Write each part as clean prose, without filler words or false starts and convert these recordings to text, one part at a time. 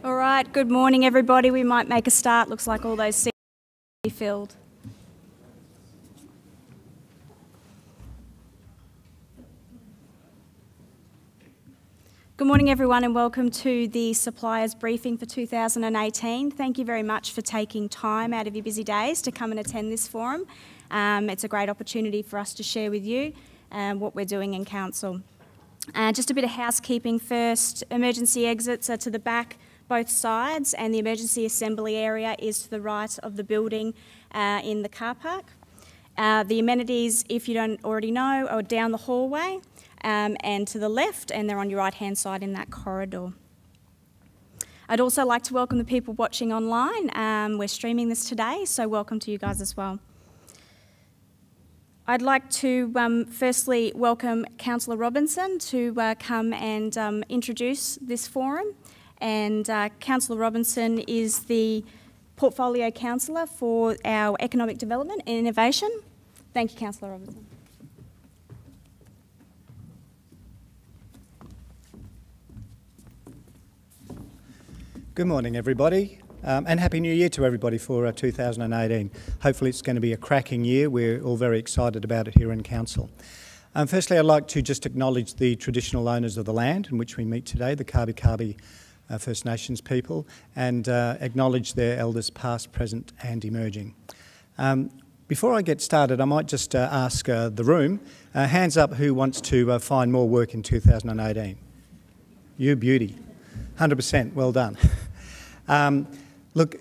All right, good morning everybody. We might make a start. Looks like all those seats are filled. Good morning everyone and welcome to the Suppliers Briefing for 2018. Thank you very much for taking time out of your busy days to come and attend this forum. It's a great opportunity for us to share with you what we're doing in Council. Just a bit of housekeeping first. Emergency exits are to the back, both sides, and the emergency assembly area is to the right of the building in the car park. The amenities, if you don't already know, are down the hallway and to the left, and they're on your right-hand side in that corridor. I'd also like to welcome the people watching online. We're streaming this today, so welcome to you guys as well. I'd like to firstly welcome Councillor Robinson to come and introduce this forum. And Councillor Robinson is the Portfolio Councillor for our Economic Development and Innovation. Thank you, Councillor Robinson. Good morning, everybody, and Happy New Year to everybody for 2018. Hopefully it's going to be a cracking year. We're all very excited about it here in Council. Firstly, I'd like to just acknowledge the traditional owners of the land in which we meet today, the Kabi First Nations people, and acknowledge their elders past, present and emerging. Before I get started, I might just ask the room, hands up who wants to find more work in 2018? You beauty. 100%, well done. Look,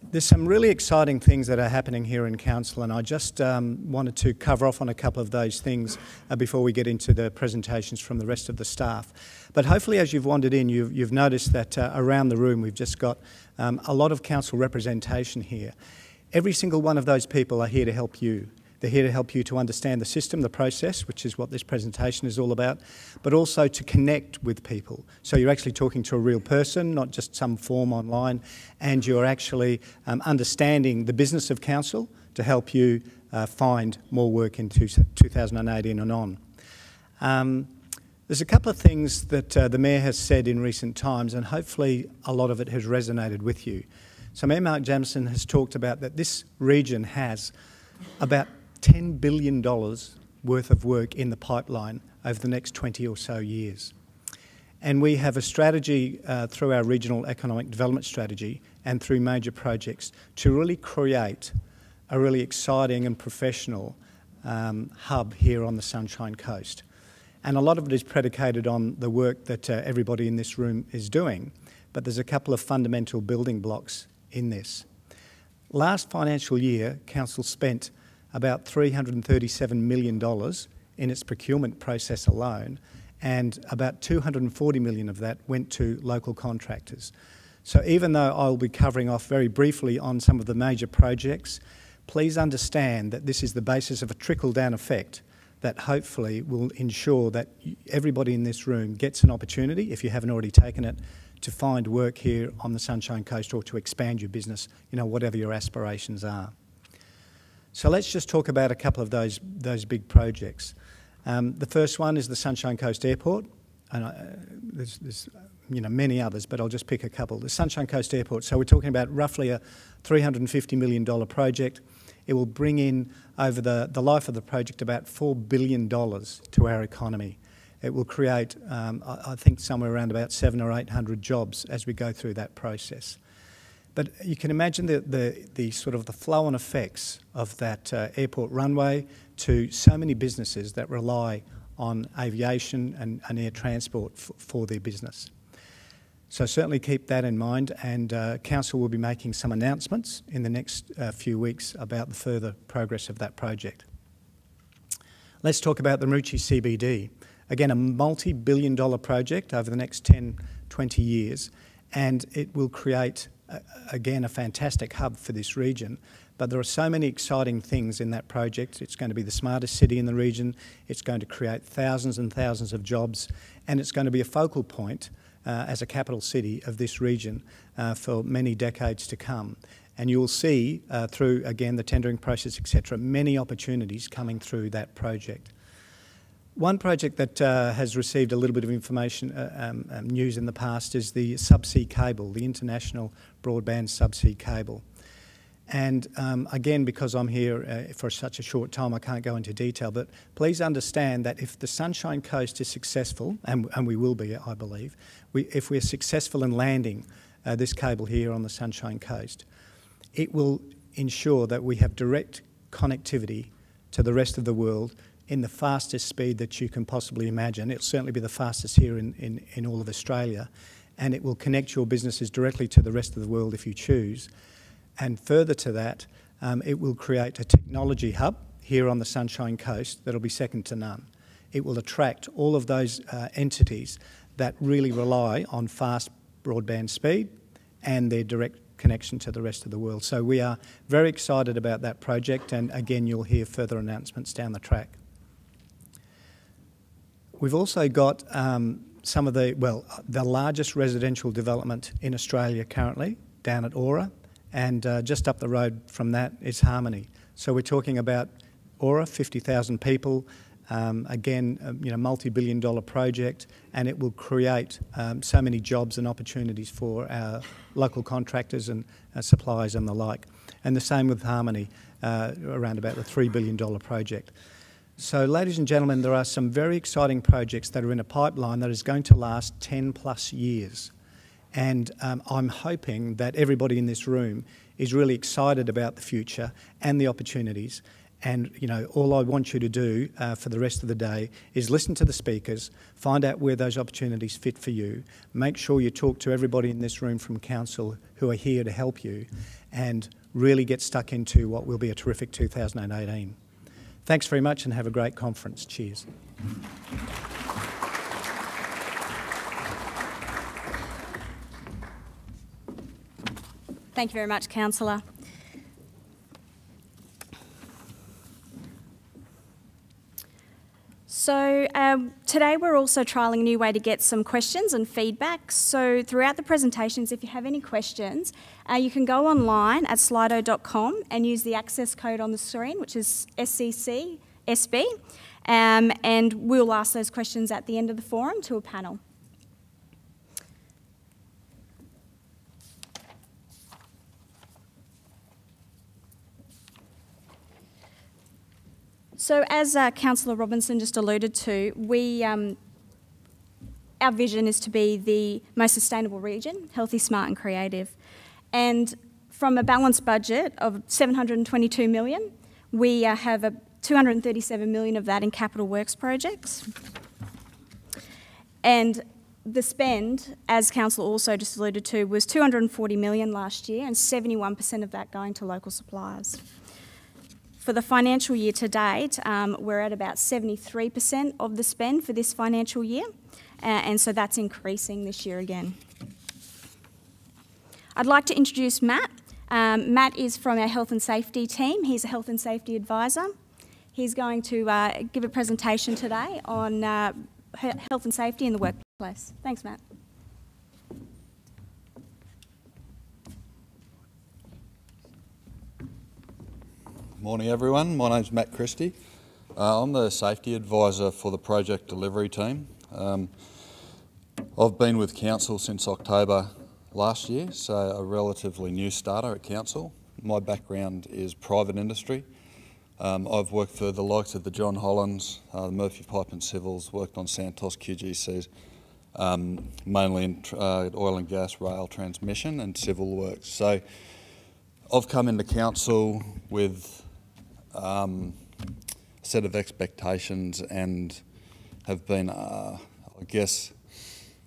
there's some really exciting things that are happening here in Council, and I just wanted to cover off on a couple of those things before we get into the presentations from the rest of the staff. But hopefully as you've wandered in, you've noticed that around the room we've just got a lot of Council representation here. Every single one of those people are here to help you. They're here to help you to understand the system, the process, which is what this presentation is all about, but also to connect with people. So you're actually talking to a real person, not just some form online, and you're actually understanding the business of Council to help you find more work in 2018 and on. There's a couple of things that the Mayor has said in recent times, and hopefully a lot of it has resonated with you. So Mayor Mark Jamieson has talked about that this region has about $10 billion worth of work in the pipeline over the next 20 or so years. And we have a strategy through our regional economic development strategy and through major projects to really create a really exciting and professional hub here on the Sunshine Coast. And a lot of it is predicated on the work that everybody in this room is doing, but there's a couple of fundamental building blocks in this. Last financial year, Council spent about $337 million in its procurement process alone, and about $240 million of that went to local contractors. So even though I'll be covering off very briefly on some of the major projects, please understand that this is the basis of a trickle-down effect that hopefully will ensure that everybody in this room gets an opportunity, if you haven't already taken it, to find work here on the Sunshine Coast or to expand your business, whatever your aspirations are. So let's just talk about a couple of those big projects. The first one is the Sunshine Coast Airport, and there's many others, but I'll just pick a couple. The Sunshine Coast Airport, so we're talking about roughly a $350 million project. It will bring in, over the life of the project, about $4 billion to our economy. It will create, I think, somewhere around about 700 or 800 jobs as we go through that process. But you can imagine the sort of the flow-on effects of that airport runway to so many businesses that rely on aviation and air transport for their business. So certainly keep that in mind, and Council will be making some announcements in the next few weeks about the further progress of that project. Let's talk about the Maroochy CBD. Again, a multi-billion-dollar project over the next 10, 20 years, and it will create again, a fantastic hub for this region, but there are so many exciting things in that project. It's going to be the smartest city in the region, it's going to create thousands and thousands of jobs, and it's going to be a focal point as a capital city of this region for many decades to come. And you will see through, again, the tendering process, etc., many opportunities coming through that project. One project that has received a little bit of information, news in the past is the subsea cable, the international broadband subsea cable. And again, because I'm here for such a short time, I can't go into detail, but please understand that if the Sunshine Coast is successful, and we will be, I believe, if we're successful in landing this cable here on the Sunshine Coast, it will ensure that we have direct connectivity to the rest of the world in the fastest speed that you can possibly imagine. It'll certainly be the fastest here in all of Australia, and it will connect your businesses directly to the rest of the world if you choose. And further to that, it will create a technology hub here on the Sunshine Coast that'll be second to none. It will attract all of those entities that really rely on fast broadband speed and their direct connection to the rest of the world. So we are very excited about that project, and again, you'll hear further announcements down the track. We've also got some of the largest residential development in Australia currently, down at Aura, and just up the road from that is Harmony. So we're talking about Aura, 50,000 people, again, multi-billion-dollar project, and it will create so many jobs and opportunities for our local contractors and suppliers and the like. And the same with Harmony, around about the $3 billion project. So, ladies and gentlemen, there are some very exciting projects that are in a pipeline that is going to last 10 plus years. And I'm hoping that everybody in this room is really excited about the future and the opportunities. And, all I want you to do for the rest of the day is listen to the speakers, find out where those opportunities fit for you, make sure you talk to everybody in this room from Council who are here to help you, and really get stuck into what will be a terrific 2018. Thanks very much and have a great conference. Cheers. Thank you very much, Councillor. So today we're also trialling a new way to get some questions and feedback. So throughout the presentations, if you have any questions, you can go online at slido.com and use the access code on the screen, which is SCCSB, and we'll ask those questions at the end of the forum to a panel. So as Councillor Robinson just alluded to, our vision is to be the most sustainable region, healthy, smart and creative. And from a balanced budget of $722 million, we have $237 million of that in capital works projects. And the spend, as Councillor also just alluded to, was $240 million last year, and 71% of that going to local suppliers. For the financial year to date, we're at about 73% of the spend for this financial year, and so that's increasing this year again. I'd like to introduce Matt. Matt is from our health and safety team. He's a health and safety advisor. He's going to give a presentation today on health and safety in the workplace. Thanks, Matt. Morning everyone, my name's Matt Christie. I'm the safety advisor for the project delivery team. I've been with Council since October last year, so a relatively new starter at Council. My background is private industry. I've worked for the likes of the John Hollands, the Murphy Pipe and Civils, worked on Santos QGCs, mainly in oil and gas, rail, transmission and civil works. So I've come into Council with a set of expectations and have been, I guess,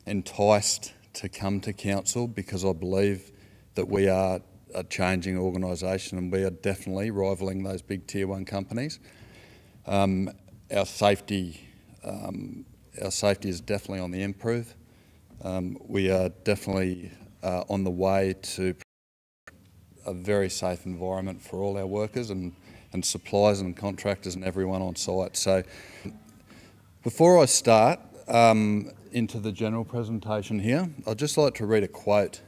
enticed to come to Council because I believe that we are a changing organisation and we are definitely rivalling those big tier 1 companies. Our safety is definitely on the improve. We are definitely on the way to a very safe environment for all our workers and suppliers and contractors and everyone on site. So before I start into the general presentation here, I'd just like to read a quote.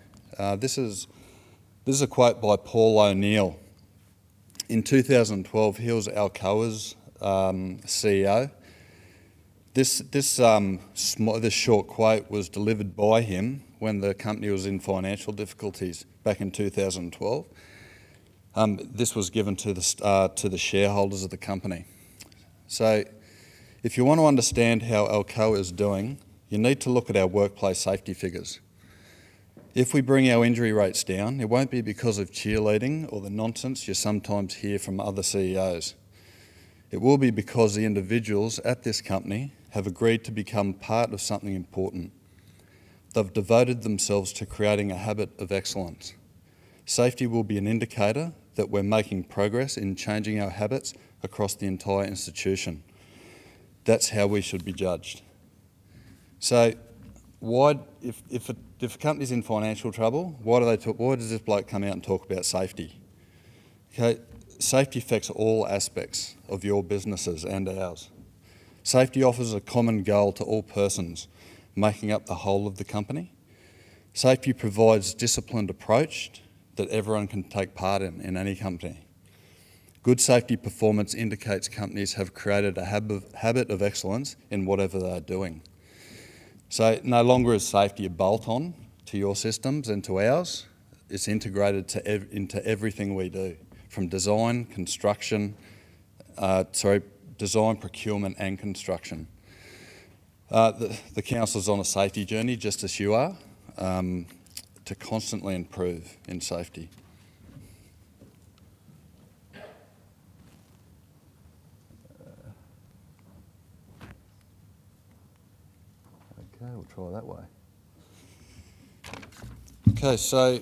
This is a quote by Paul O'Neill. In 2012, he was Alcoa's CEO, This short quote was delivered by him when the company was in financial difficulties back in 2012. This was given to the shareholders of the company. So if you want to understand how Alcoa is doing, you need to look at our workplace safety figures. If we bring our injury rates down, it won't be because of cheerleading or the nonsense you sometimes hear from other CEOs. It will be because the individuals at this company have agreed to become part of something important. They've devoted themselves to creating a habit of excellence. Safety will be an indicator that we're making progress in changing our habits across the entire institution. That's how we should be judged. So, if a company's in financial trouble, why does this bloke come out and talk about safety? Okay, safety affects all aspects of your businesses and ours. Safety offers a common goal to all persons, making up the whole of the company. Safety provides a disciplined approach that everyone can take part in any company. Good safety performance indicates companies have created a habit of excellence in whatever they're doing. So no longer is safety a bolt-on to your systems and to ours. It's integrated into everything we do, from design, design, procurement and construction. The Council's on a safety journey, just as you are, to constantly improve in safety. Okay, we'll try that way. Okay, so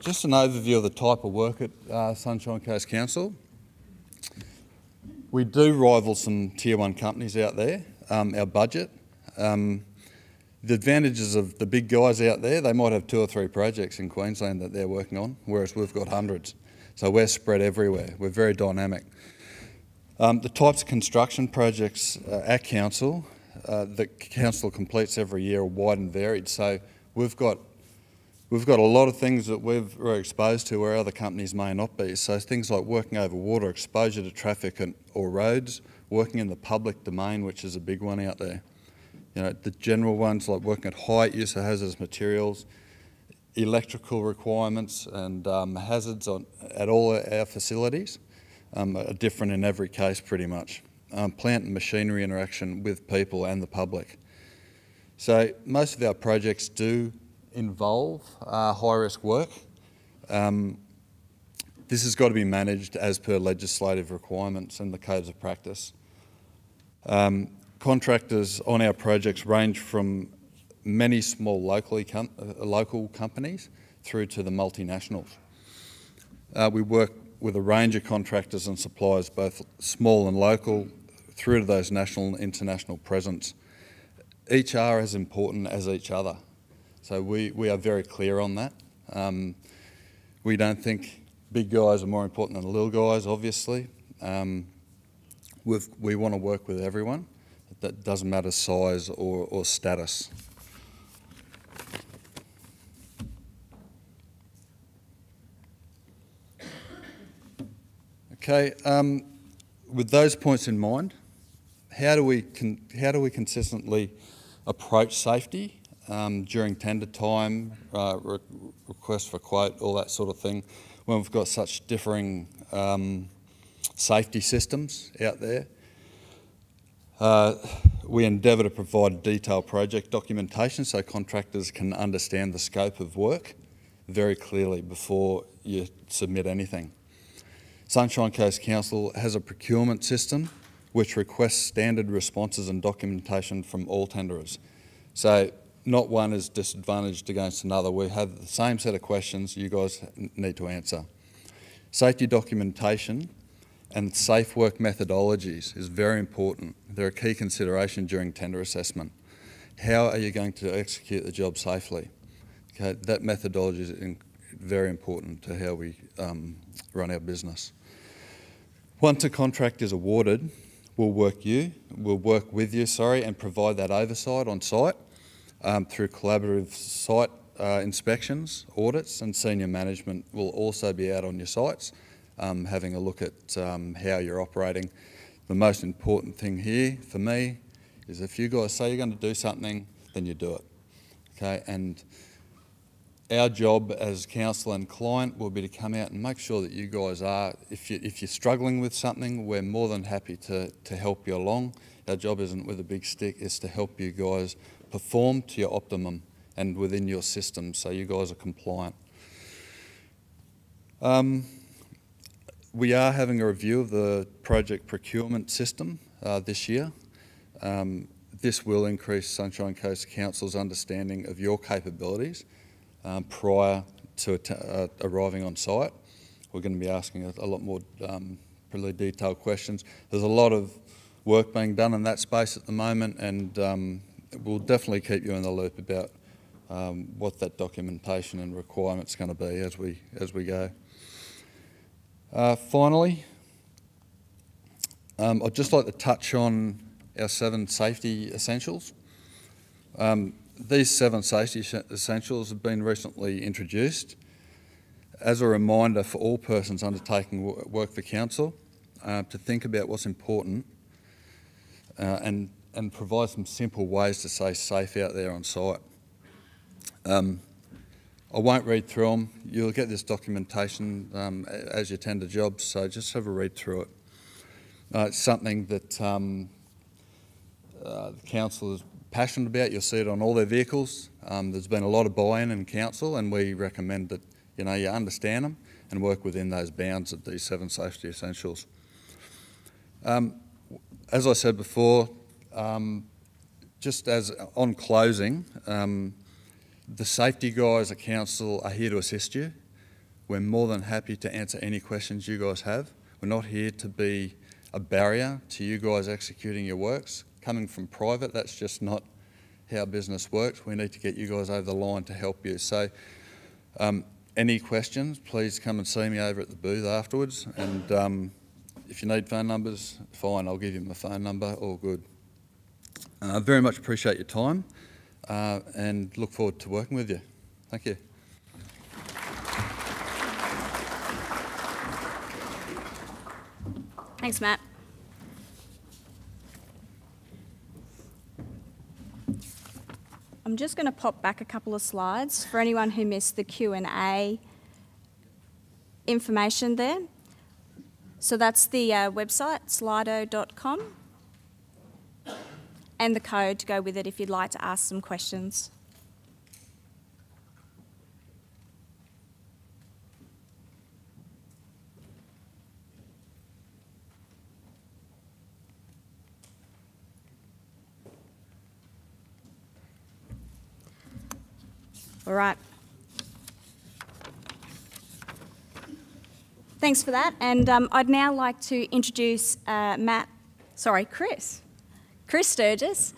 just an overview of the type of work at Sunshine Coast Council. We do rival some Tier 1 companies out there, our budget. The advantages of the big guys out there, they might have 2 or 3 projects in Queensland that they're working on, whereas we've got hundreds. So we're spread everywhere. We're very dynamic. The types of construction projects at Council, that Council completes every year are wide and varied. So we've got a lot of things that we're exposed to where other companies may not be. So things like working over water, exposure to traffic or roads, working in the public domain, which is a big one out there. You know, the general ones like working at height, use of hazardous materials, electrical requirements and hazards at all our facilities are different in every case pretty much. Plant and machinery interaction with people and the public. So most of our projects do involve high-risk work. This has got to be managed as per legislative requirements and the codes of practice. Contractors on our projects range from many small local companies through to the multinationals. We work with a range of contractors and suppliers, both small and local, through to those national and international presence. Each are as important as each other. So we are very clear on that. We don't think big guys are more important than little guys, obviously. We want to work with everyone. That doesn't matter size or status. Okay, with those points in mind, how do we consistently approach safety during tender time, request for quote, all that sort of thing, when we've got such differing safety systems out there? We endeavour to provide detailed project documentation so contractors can understand the scope of work very clearly before you submit anything. Sunshine Coast Council has a procurement system which requests standard responses and documentation from all tenderers. So not one is disadvantaged against another. We have the same set of questions you guys need to answer. Safety documentation and safe work methodologies is very important. They're a key consideration during tender assessment. How are you going to execute the job safely? Okay, that methodology is very important to how we run our business. Once a contract is awarded, we'll work with you, and provide that oversight on site through collaborative site inspections, audits, and senior management will also be out on your sites having a look at how you're operating. The most important thing here for me is if you guys say you're going to do something, then you do it. Okay, and our job as council and client will be to come out and make sure that you guys are, if you're struggling with something, we're more than happy to help you along. Our job isn't with a big stick, it's to help you guys perform to your optimum and within your system so you guys are compliant. We are having a review of the project procurement system this year. This will increase Sunshine Coast Council's understanding of your capabilities prior to arriving on site. We're going to be asking a lot more really detailed questions. There's a lot of work being done in that space at the moment, and we'll definitely keep you in the loop about what that documentation and requirements are going to be as we go. Finally, I'd just like to touch on our 7 safety essentials. These 7 safety essentials have been recently introduced as a reminder for all persons undertaking work for council to think about what's important and provide some simple ways to stay safe out there on site. I won't read through them. You'll get this documentation as you tender jobs, so just have a read through it. It's something that the council is passionate about. You'll see it on all their vehicles. There's been a lot of buy-in in council, and we recommend that you understand them and work within those bounds of these 7 safety essentials. As I said before, just as on closing, the safety guys at council are here to assist you. We're more than happy to answer any questions you guys have. We're not here to be a barrier to you guys executing your works. Coming from private, that's just not how business works. We need to get you guys over the line to help you. So any questions, please come and see me over at the booth afterwards. And if you need phone numbers, fine, I'll give you my phone number, all good. I very much appreciate your time and look forward to working with you. Thank you. Thanks, Matt. I'm just going to pop back a couple of slides for anyone who missed the Q&A information there. So that's the website, slido.com, and the code to go with it if you'd like to ask some questions. All right. Thanks for that. And I'd now like to introduce Chris Sturgis,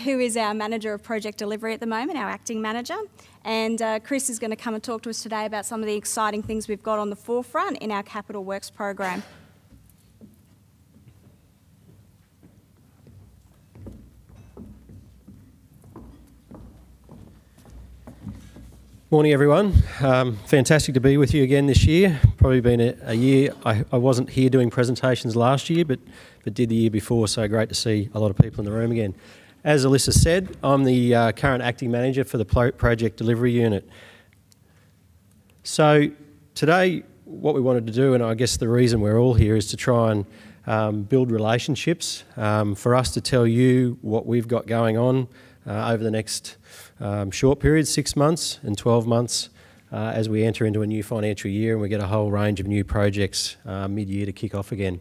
who is our Manager of Project Delivery at the moment, our acting manager. And Chris is going to come and talk to us today about some of the exciting things we've got on the forefront in our Capital Works program. Morning everyone. Fantastic to be with you again this year. Probably been a year, I wasn't here doing presentations last year, but did the year before, so great to see a lot of people in the room again. As Alyssa said, I'm the current acting manager for the project delivery unit. So today what we wanted to do, and I guess the reason we're all here, is to try and build relationships for us to tell you what we've got going on over the next short period, 6 months and 12 months, as we enter into a new financial year and we get a whole range of new projects mid-year to kick off again.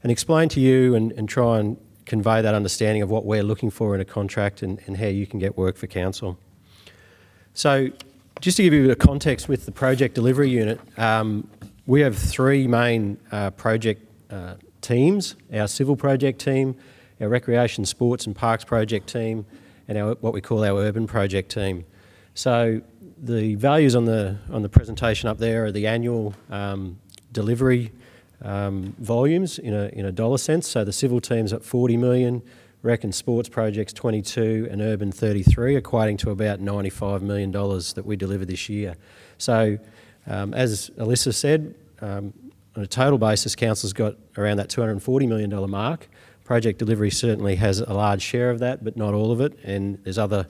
And explain to you and try and convey that understanding of what we're looking for in a contract and how you can get work for council. So just to give you a bit of context with the project delivery unit, we have 3 main project teams: our civil project team, our recreation, sports and parks project team, and what we call our urban project team. So the values on the presentation up there are the annual delivery volumes in a dollar sense. So the civil team's at 40 million, rec and sports projects 22, and urban 33, equating to about $95 million that we deliver this year. So as Alyssa said, on a total basis, council's got around that $240 million mark. project delivery certainly has a large share of that, but not all of it. And there's other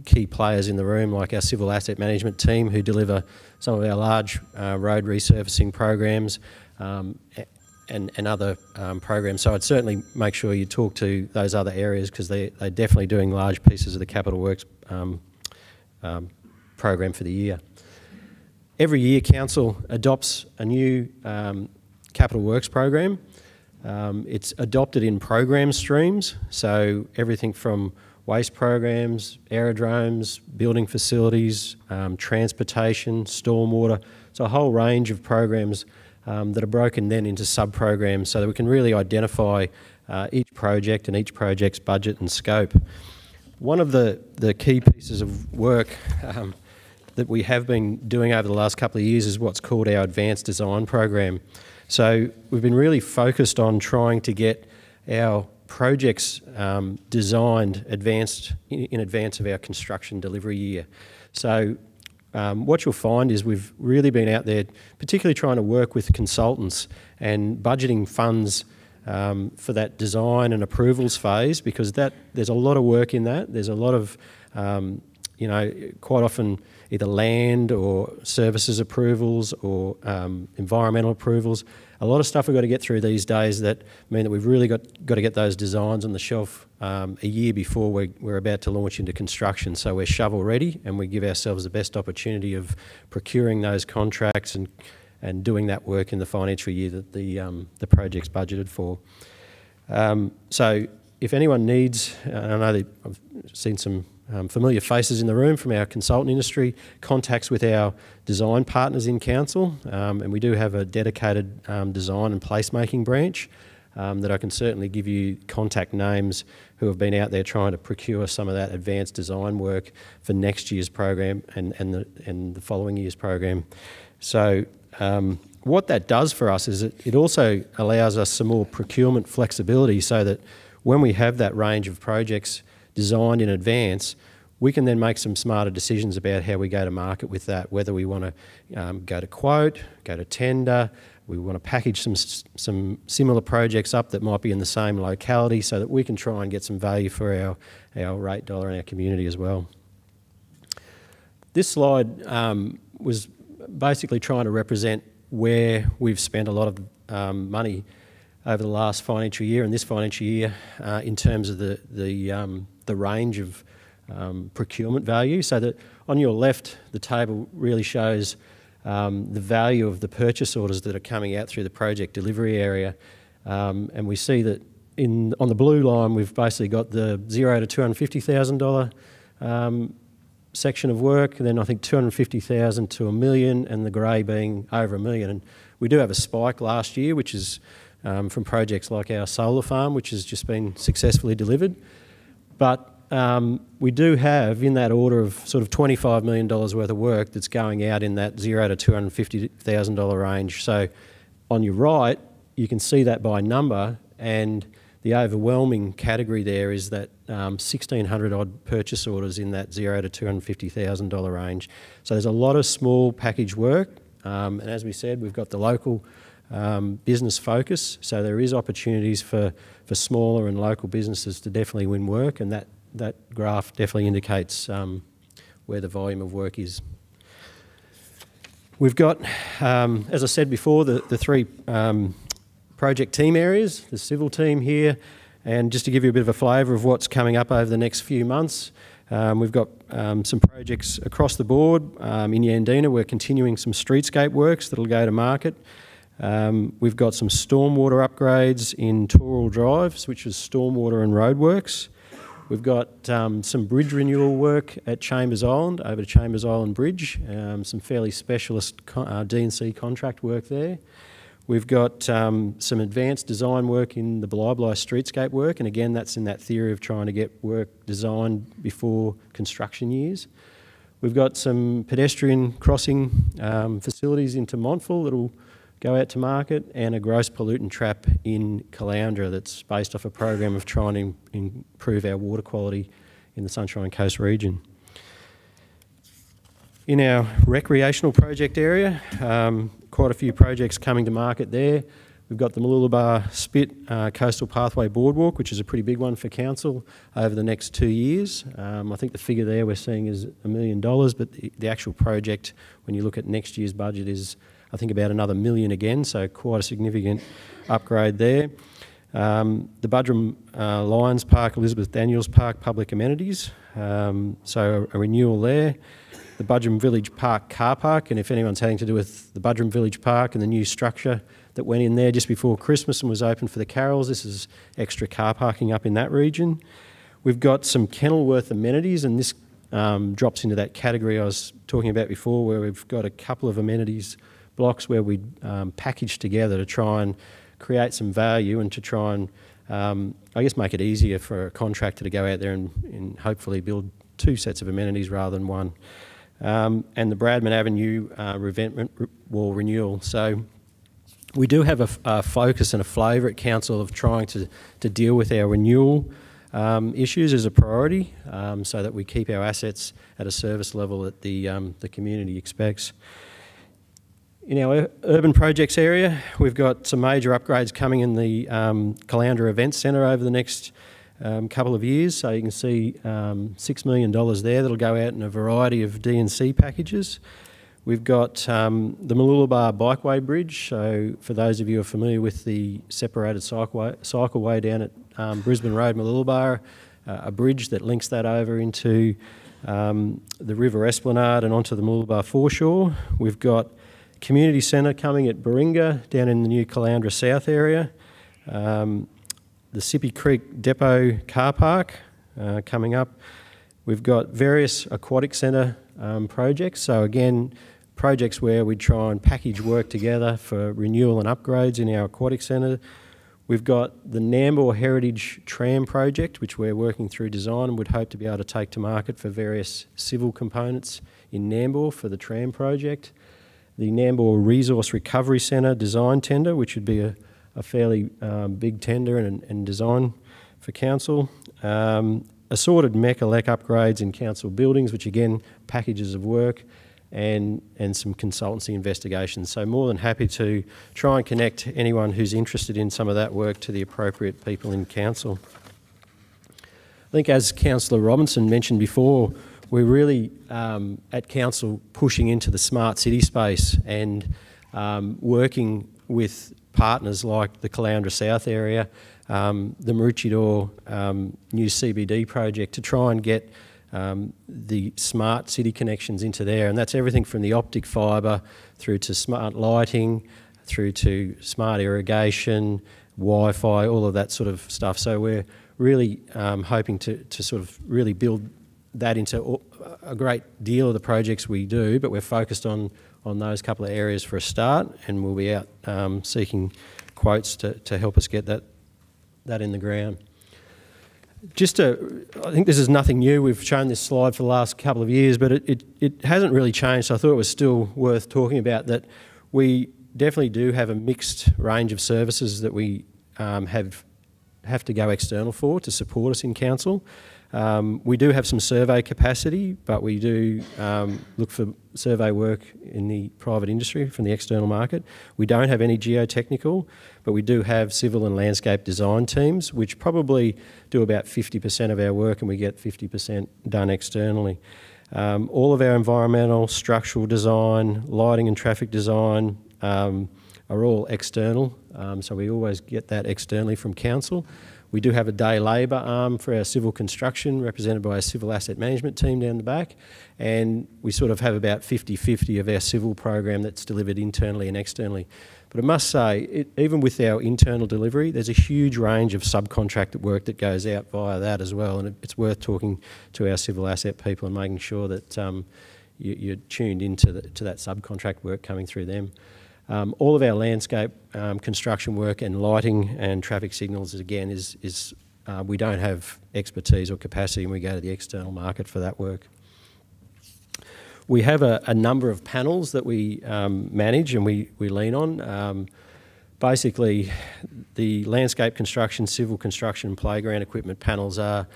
key players in the room, like our civil asset management team, who deliver some of our large road resurfacing programs and other programs. So I'd certainly make sure you talk to those other areas, because they're definitely doing large pieces of the capital works program for the year. Every year, Council adopts a new capital works program. It's adopted in program streams, so everything from waste programs, aerodromes, building facilities, transportation, stormwater. So a whole range of programs that are broken then into sub-programs, so that we can really identify each project and each project's budget and scope. One of the key pieces of work that we have been doing over the last couple of years is what's called our Advanced Design Program. So we've been really focused on trying to get our projects designed in advance of our construction delivery year. So what you'll find is we've really been out there particularly trying to work with consultants and budgeting funds for that design and approvals phase, because there's a lot of work in that. There's a lot of, quite often either land or services approvals or environmental approvals. A lot of stuff we've got to get through these days that mean that we've really got to get those designs on the shelf a year before we're about to launch into construction. So we're shovel ready, and we give ourselves the best opportunity of procuring those contracts and doing that work in the financial year that the project's budgeted for. So if anyone needs, I know that I've seen some familiar faces in the room from our consultant industry, contacts with our design partners in council, and we do have a dedicated design and placemaking branch that I can certainly give you contact names who have been out there trying to procure some of that advanced design work for next year's program and the following year's program. So what that does for us is it also allows us some more procurement flexibility, so that when we have that range of projects designed in advance, we can then make some smarter decisions about how we go to market with that, whether we want to go to quote, go to tender, we want to package some similar projects up that might be in the same locality, so that we can try and get some value for our rate dollar and our community as well. This slide was basically trying to represent where we've spent a lot of money over the last financial year and this financial year in terms of the range of procurement value. So that on your left, the table really shows the value of the purchase orders that are coming out through the project delivery area, and we see that on the blue line we've basically got the $0 to $250,000 section of work, and then I think $250,000 to $1 million, and the grey being over $1 million. And we do have a spike last year, which is from projects like our solar farm, which has just been successfully delivered. But we do have in that order of sort of $25 million worth of work that's going out in that $0 to $250,000 range. So on your right, you can see that by number, and the overwhelming category there is that 1,600 odd purchase orders in that $0 to $250,000 range. So there's a lot of small package work, and as we said, we've got the local business focus, so there is opportunities for smaller and local businesses to definitely win work, and that graph definitely indicates where the volume of work is. We've got, as I said before, the three project team areas, the civil team here, and just to give you a bit of a flavour of what's coming up over the next few months, we've got some projects across the board. In Yandina, we're continuing some streetscape works that'll go to market. We've got some stormwater upgrades in Torrell Drives, which is stormwater and roadworks. We've got some bridge renewal work at Chambers Island, over to Chambers Island Bridge, some fairly specialist D&C contract work there. We've got some advanced design work in the Bly streetscape work, and again that's in that theory of trying to get work designed before construction years. We've got some pedestrian crossing facilities into Montville that'll go out to market, and a gross pollutant trap in Caloundra that's based off a program of trying to improve our water quality in the Sunshine Coast region. In our recreational project area, quite a few projects coming to market there. We've got the Mooloolaba Spit Coastal Pathway Boardwalk, which is a pretty big one for council over the next 2 years. I think the figure there we're seeing is $1 million, but the actual project, when you look at next year's budget, is I think about another $1 million again, so quite a significant upgrade there. The Budrum Lions Park, Elizabeth Daniels Park public amenities, so a renewal there. The Budrum Village Park car park, and if anyone's having to do with the Budrum Village Park and the new structure that went in there just before Christmas and was open for the carols, this is extra car parking up in that region. We've got some Kenilworth amenities, and this drops into that category I was talking about before, where we've got a couple of amenities blocks where we package together to try and create some value and to try and, I guess, make it easier for a contractor to go out there and hopefully build 2 sets of amenities rather than 1. And the Bradman Avenue revetment wall renewal. So we do have a focus and a flavour at council of trying to deal with our renewal issues as a priority, so that we keep our assets at a service level that the community expects. In our urban projects area, we've got some major upgrades coming in the Caloundra Events Centre over the next couple of years. So you can see $6 million there that'll go out in a variety of D&C packages. We've got the Mooloolaba Bikeway Bridge. So for those of you who are familiar with the separated cycleway down at Brisbane Road, Mooloolaba, a bridge that links that over into the River Esplanade and onto the Mooloolaba foreshore. We've got Community Centre coming at Baringa down in the new Caloundra South area. The Sippy Creek Depot car park coming up. We've got various aquatic centre projects. So again, projects where we try and package work together for renewal and upgrades in our aquatic centre. We've got the Nambour Heritage Tram project, which we're working through design and would hope to be able to take to market for various civil components in Nambour for the tram project. The Nambour Resource Recovery Centre design tender, which would be a fairly big tender and design for council. Assorted Mechalec upgrades in council buildings, which again, packages of work, and some consultancy investigations. So more than happy to try and connect anyone who's interested in some of that work to the appropriate people in council. I think as Councillor Robinson mentioned before, we're really at council pushing into the smart city space and working with partners like the Caloundra South area, the Maroochydore new CBD project to try and get the smart city connections into there. And that's everything from the optic fibre through to smart lighting, through to smart irrigation, Wi-Fi, all of that sort of stuff. So we're really hoping to sort of really build that into a great deal of the projects we do, but we're focused on those couple of areas for a start, and we'll be out seeking quotes to help us get that in the ground. I think this is nothing new. We've shown this slide for the last couple of years, but it hasn't really changed, so I thought it was still worth talking about that. We definitely do have a mixed range of services that we have to go external for to support us in council. We do have some survey capacity, but we do look for survey work in the private industry from the external market. We don't have any geotechnical, but we do have civil and landscape design teams, which probably do about 50% of our work, and we get 50% done externally. All of our environmental, structural design, lighting and traffic design are all external, so we always get that externally from council. We do have a day labour arm for our civil construction, represented by a civil asset management team down the back, and we sort of have about 50-50 of our civil program that's delivered internally and externally. But I must say, even with our internal delivery, there's a huge range of subcontracted work that goes out via that as well, and it's worth talking to our civil asset people and making sure that you're tuned into that subcontract work coming through them. All of our landscape construction work and lighting and traffic signals, again, is we don't have expertise or capacity, and we go to the external market for that work. We have a number of panels that we manage and we lean on. Basically, the landscape construction, civil construction and playground equipment panels are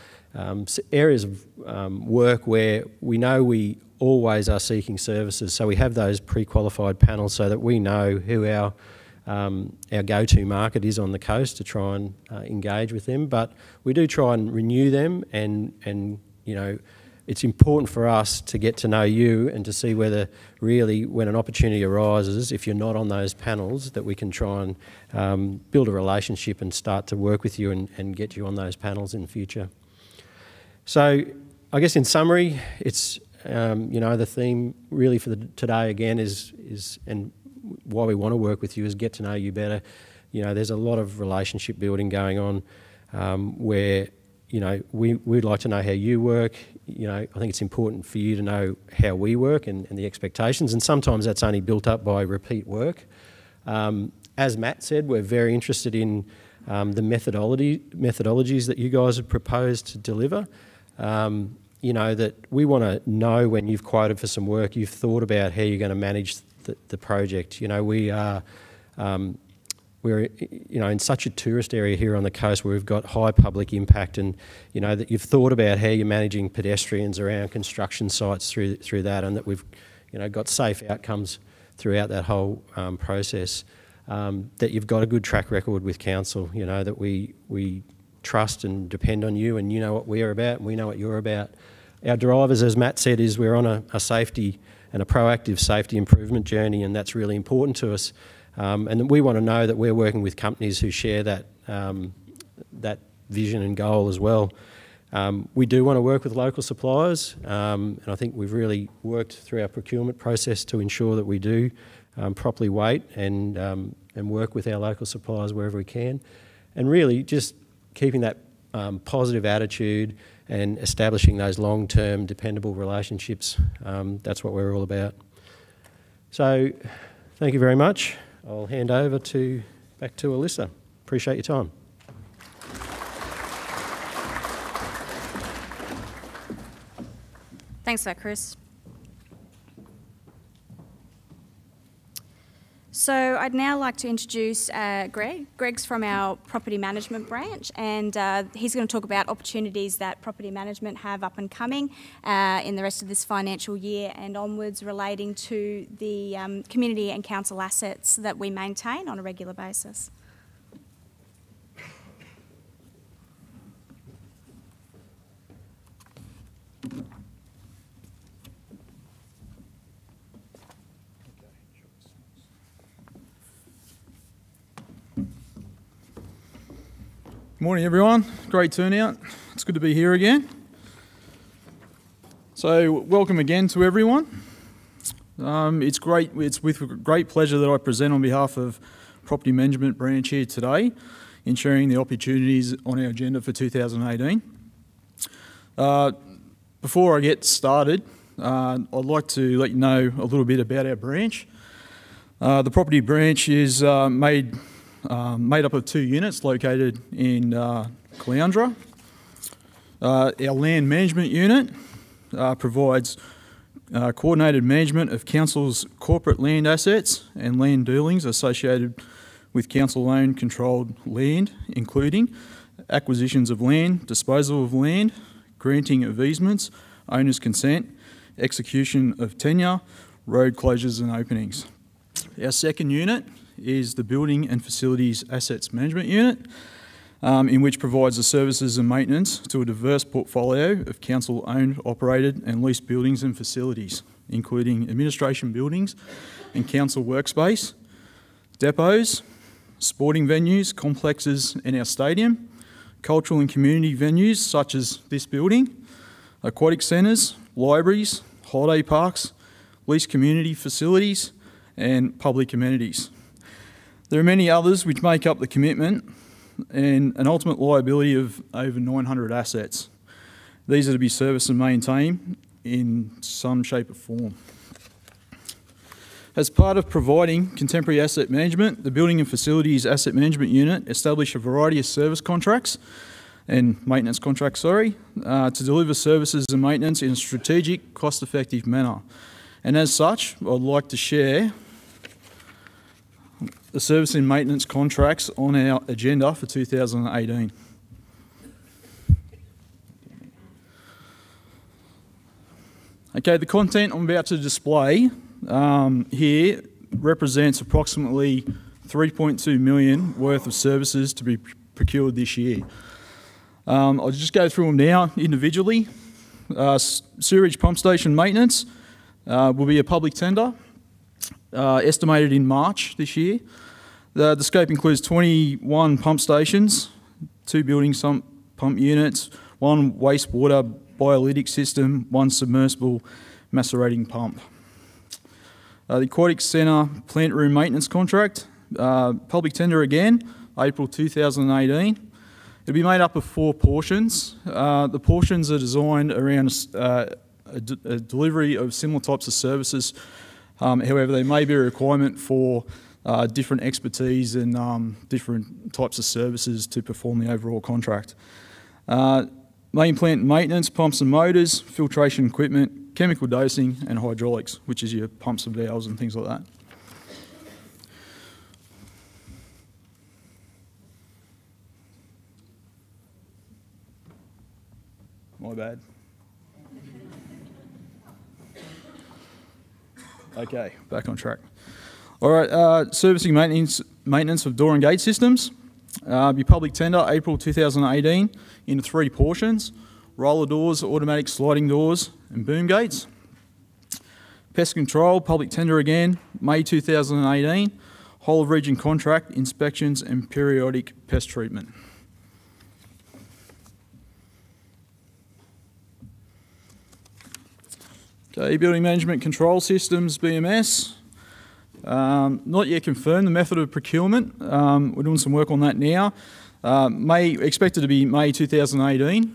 areas of work where we know we always are seeking services. So we have those pre-qualified panels so that we know who our our go-to market is on the coast to try and engage with them, but we do try and renew them, and you know, it's important for us to get to know you and to see whether really, when an opportunity arises, if you're not on those panels, that we can try and build a relationship and start to work with you and get you on those panels in the future. So I guess in summary, it's, you know, the theme really for today again is and why we want to work with you is get to know you better. You know, there's a lot of relationship building going on where, you know, we'd like to know how you work. You know, I think it's important for you to know how we work and the expectations, and sometimes that's only built up by repeat work. As Matt said, we're very interested in the methodologies that you guys have proposed to deliver. You know, that we want to know when you've quoted for some work, you've thought about how you're going to manage the project. You know, we're you know, in such a tourist area here on the coast where we've got high public impact, and you know that you've thought about how you're managing pedestrians around construction sites through that, and that we've, you know, got safe outcomes throughout that whole process. That you've got a good track record with council. You know, that we trust and depend on you, and you know what we're about and we know what you're about. Our drivers, as Matt said, is we're on a safety and a proactive safety improvement journey, and that's really important to us. And we want to know that we're working with companies who share that, that vision and goal as well. We do want to work with local suppliers, and I think we've really worked through our procurement process to ensure that we do properly weight and work with our local suppliers wherever we can. And really just keeping that positive attitude and establishing those long-term dependable relationships. That's what we're all about. So thank you very much. I'll hand over back to Alyssa. Appreciate your time. Thanks for that, Chris. So I'd now like to introduce Greg. Greg's from our property management branch, and he's going to talk about opportunities that property management have up and coming in the rest of this financial year and onwards, relating to the community and council assets that we maintain on a regular basis. Morning everyone, great turnout. It's good to be here again. So welcome again to everyone. It's with great pleasure that I present on behalf of Property Management Branch here today, ensuring the opportunities on our agenda for 2018. Before I get started, I'd like to let you know a little bit about our branch. The property branch is made up of 2 units located in Caloundra. Our land management unit provides coordinated management of council's corporate land assets and land dealings associated with council-owned controlled land, including acquisitions of land, disposal of land, granting of easements, owner's consent, execution of tenure, road closures and openings. Our second unit is the Building and Facilities Assets Management Unit, in which provides the services and maintenance to a diverse portfolio of council-owned, operated and leased buildings and facilities, including administration buildings and council workspace, depots, sporting venues, complexes and our stadium, cultural and community venues such as this building, aquatic centres, libraries, holiday parks, leased community facilities and public amenities. There are many others which make up the commitment and an ultimate liability of over 900 assets. These are to be serviced and maintained in some shape or form. As part of providing contemporary asset management, the Building and Facilities Asset Management Unit established a variety of service contracts and maintenance contracts, to deliver services and maintenance in a strategic, cost-effective manner. And as such, I'd like to share the service and maintenance contracts on our agenda for 2018. Okay, the content I'm about to display here represents approximately $3.2 million worth of services to be procured this year. I'll just go through them now individually. Sewerage pump station maintenance will be a public tender, estimated in March this year. The scope includes 21 pump stations, 2 building pump units, 1 wastewater biolytic system, 1 submersible macerating pump. The Aquatic Centre plant room maintenance contract, public tender again, April 2018. It'll be made up of 4 portions. The portions are designed around a delivery of similar types of services. However, there may be a requirement for different expertise and different types of services to perform the overall contract. Main plant maintenance, pumps and motors, filtration equipment, chemical dosing and hydraulics, which is your pumps and valves and things like that. My bad. Okay, back on track. All right, servicing maintenance of door and gate systems. Be public tender April 2018 in 3 portions: roller doors, automatic sliding doors and boom gates. Pest control, public tender again, May 2018, whole of region contract, inspections and periodic pest treatment. Okay, building management control systems, BMS. Not yet confirmed the method of procurement. We're doing some work on that now. Expected to be May 2018.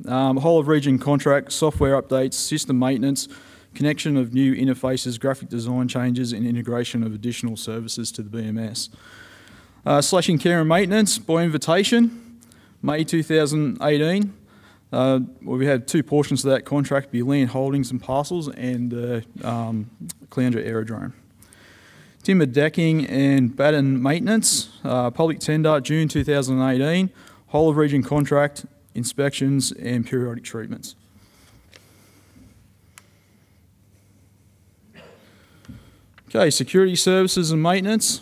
Whole of region contract, software updates, system maintenance, connection of new interfaces, graphic design changes and integration of additional services to the BMS. Slashing care and maintenance by invitation, May 2018. We have 2 portions of that contract, be land holdings and parcels and Caloundra Aerodrome. Timber decking and batten maintenance, public tender June 2018, whole of region contract, inspections and periodic treatments. Okay, security services and maintenance.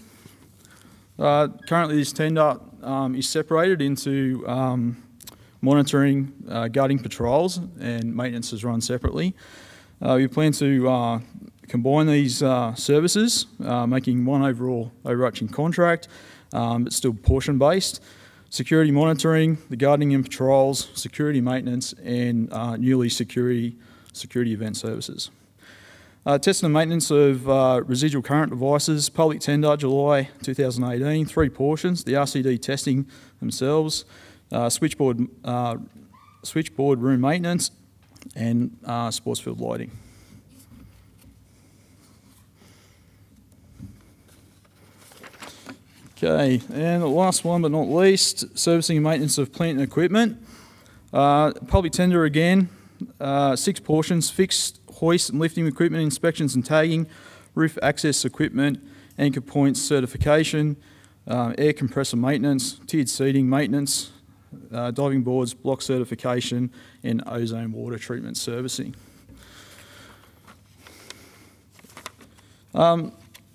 Currently this tender is separated into monitoring, guarding patrols, and maintenance is run separately. We plan to combine these services, making one overall overarching contract, but still portion-based. Security monitoring, the guarding and patrols, security maintenance, and newly security event services. Testing and maintenance of residual current devices, public tender July 2018, 3 portions, the RCD testing themselves, switchboard room maintenance and sports field lighting. Okay, and the last one but not least, servicing and maintenance of plant and equipment. Public tender again, 6 portions, fixed hoist and lifting equipment inspections and tagging, roof access equipment, anchor points certification, air compressor maintenance, tiered seating maintenance, diving boards, block certification, and ozone water treatment servicing.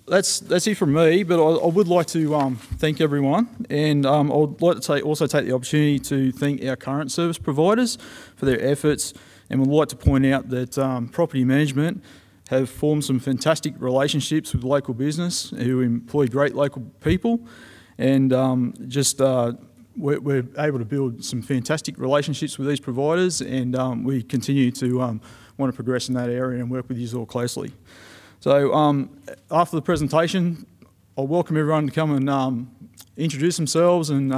That's it from me, but I would like to thank everyone, and I would like to also take the opportunity to thank our current service providers for their efforts, and would like to point out that property management have formed some fantastic relationships with local business who employ great local people, and we're able to build some fantastic relationships with these providers, and we continue to want to progress in that area and work with you all closely. So after the presentation, I'll welcome everyone to come and introduce themselves and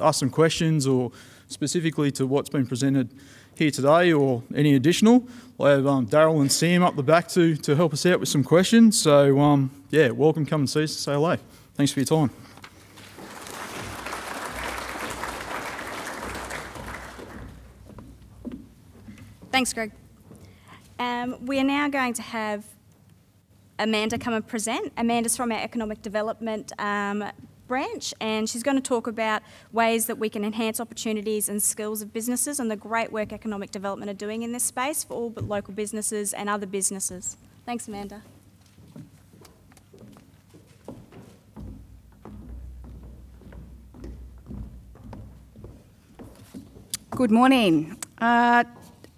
ask some questions, or specifically to what's been presented here today or any additional. I have Daryl and Sam up the back to help us out with some questions. So yeah, welcome, come and see us, say hello. Thanks for your time. Thanks, Greg. We are now going to have Amanda come and present. Amanda's from our Economic Development branch, and she's going to talk about ways that we can enhance opportunities and skills of businesses and the great work Economic Development are doing in this space for all but local businesses and other businesses. Thanks, Amanda. Good morning. My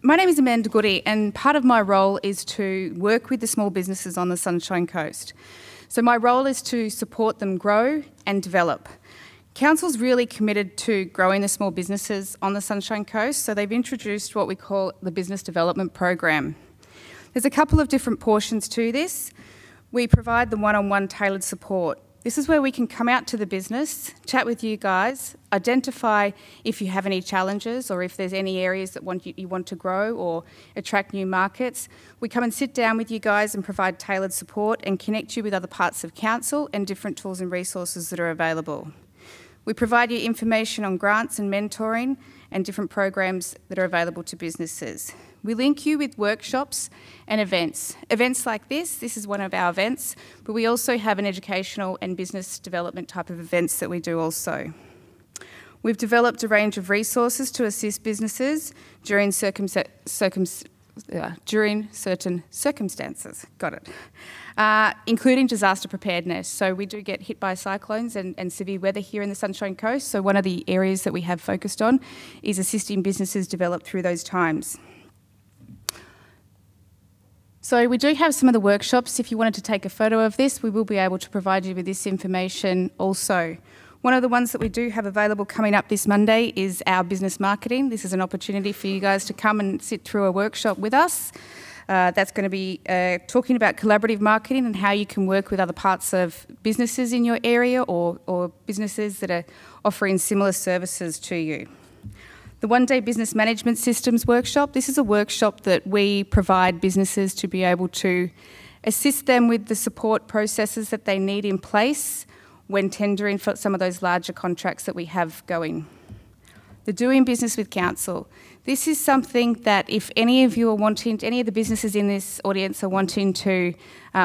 name is Amanda Goody, and part of my role is to work with the small businesses on the Sunshine Coast. So my role is to support them grow and develop. Council's really committed to growing the small businesses on the Sunshine Coast, so they've introduced what we call the Business Development Program. There's a couple of different portions to this. We provide the one-on-one tailored support. This is where we can come out to the business, chat with you guys, identify if you have any challenges or if there's any areas that you want to grow or attract new markets. We come and sit down with you guys and provide tailored support and connect you with other parts of council and different tools and resources that are available. We provide you information on grants and mentoring and different programs that are available to businesses. We link you with workshops and events. Events like this is one of our events, but we also have an educational and business development type of events that we do also. We've developed a range of resources to assist businesses during certain circumstances, including disaster preparedness. So we do get hit by cyclones and severe weather here in the Sunshine Coast, so one of the areas that we have focused on is assisting businesses develop through those times. So we do have some of the workshops. If you wanted to take a photo of this, we will be able to provide you with this information also. One of the ones that we do have available coming up this Monday is our business marketing. This is an opportunity for you guys to come and sit through a workshop with us. That's going to be talking about collaborative marketing and how you can work with other parts of businesses in your area or businesses that are offering similar services to you. The one-day business management systems workshop. This is a workshop that we provide businesses to be able to assist them with the support processes that they need in place when tendering for some of those larger contracts that we have going. The doing business with council. This is something that if any of you are wanting, any of the businesses in this audience are wanting to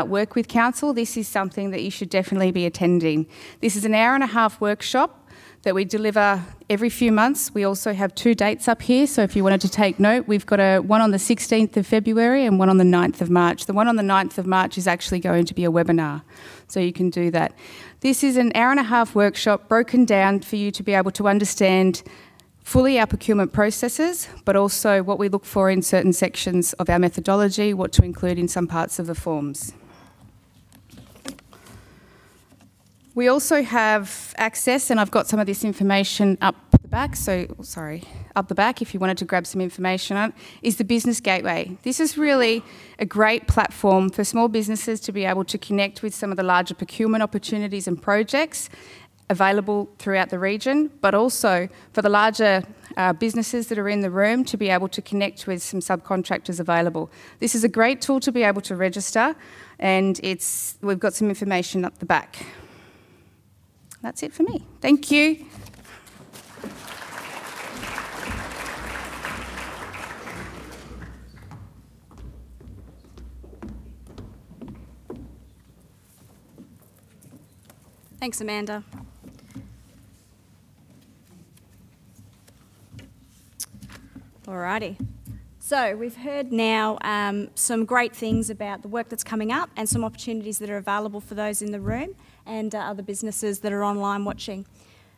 work with council, this is something that you should definitely be attending. This is an hour-and-a-half workshop that we deliver every few months. We also have 2 dates up here, so if you wanted to take note, we've got one on the 16th of February and one on the 9th of March. The one on the 9th of March is actually going to be a webinar, so you can do that. This is an hour-and-a-half workshop broken down for you to be able to understand fully our procurement processes, but also what we look for in certain sections of our methodology, what to include in some parts of the forms. We also have access, and I've got some of this information up the back, up the back if you wanted to grab some information on it, is the Business Gateway. This is really a great platform for small businesses to be able to connect with some of the larger procurement opportunities and projects available throughout the region, but also for the larger businesses that are in the room to be able to connect with some subcontractors available. This is a great tool to be able to register, and we've got some information up the back. That's it for me. Thank you. Thanks, Amanda. Alrighty. So we've heard now some great things about the work that's coming up and some opportunities that are available for those in the room and other businesses that are online watching.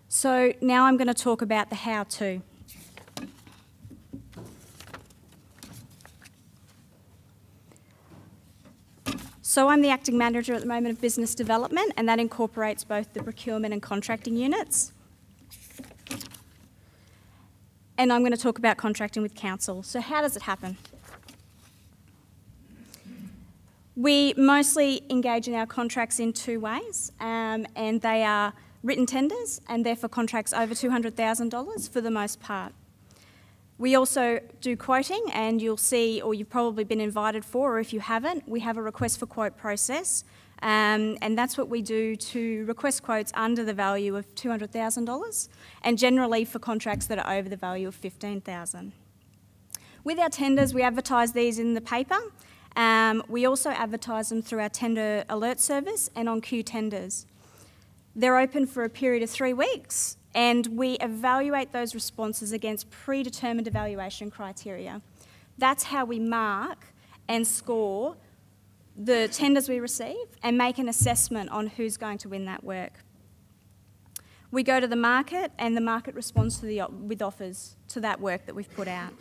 So now I'm going to talk about the how-to. So I'm the acting manager at the moment of business development, and that incorporates both the procurement and contracting units. And I'm going to talk about contracting with council. So how does it happen? We mostly engage in our contracts in 2 ways, and they are written tenders and therefore contracts over $200,000 for the most part. We also do quoting, and you'll see, or you've probably been invited for, or if you haven't, we have a request for quote process, and that's what we do to request quotes under the value of $200,000 and generally for contracts that are over the value of $15,000. With our tenders, we advertise these in the paper. We also advertise them through our tender alert service and on Q tenders. They're open for a period of 3 weeks, and we evaluate those responses against predetermined evaluation criteria. That's how we mark and score the tenders we receive and make an assessment on who's going to win that work. We go to the market and the market responds to with offers to that work that we've put out.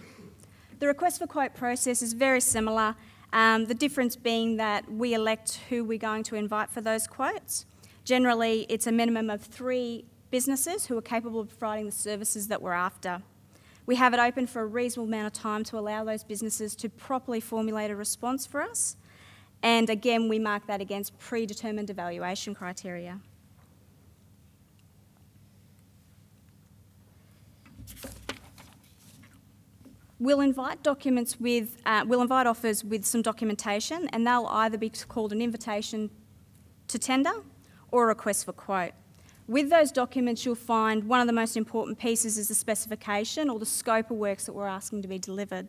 The request for quote process is very similar, the difference being that we elect who we're going to invite for those quotes. Generally, it's a minimum of 3 businesses who are capable of providing the services that we're after. We have it open for a reasonable amount of time to allow those businesses to properly formulate a response for us. And again, we mark that against predetermined evaluation criteria. We'll invite offers with some documentation, and they'll either be called an invitation to tender or a request for quote. With those documents, you'll find one of the most important pieces is the specification or the scope of works that we're asking to be delivered.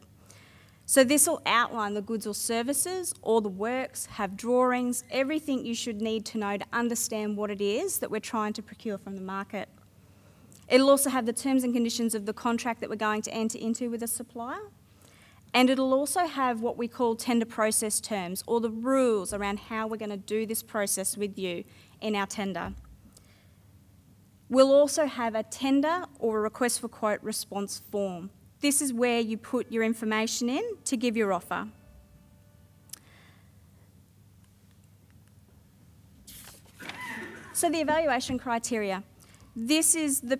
So this will outline the goods or services, all the works, have drawings, everything you should need to know to understand what it is that we're trying to procure from the market. It'll also have the terms and conditions of the contract that we're going to enter into with a supplier. And it'll also have what we call tender process terms, or the rules around how we're going to do this process with you in our tender. We'll also have a tender or a request for quote response form. This is where you put your information in to give your offer. So the evaluation criteria.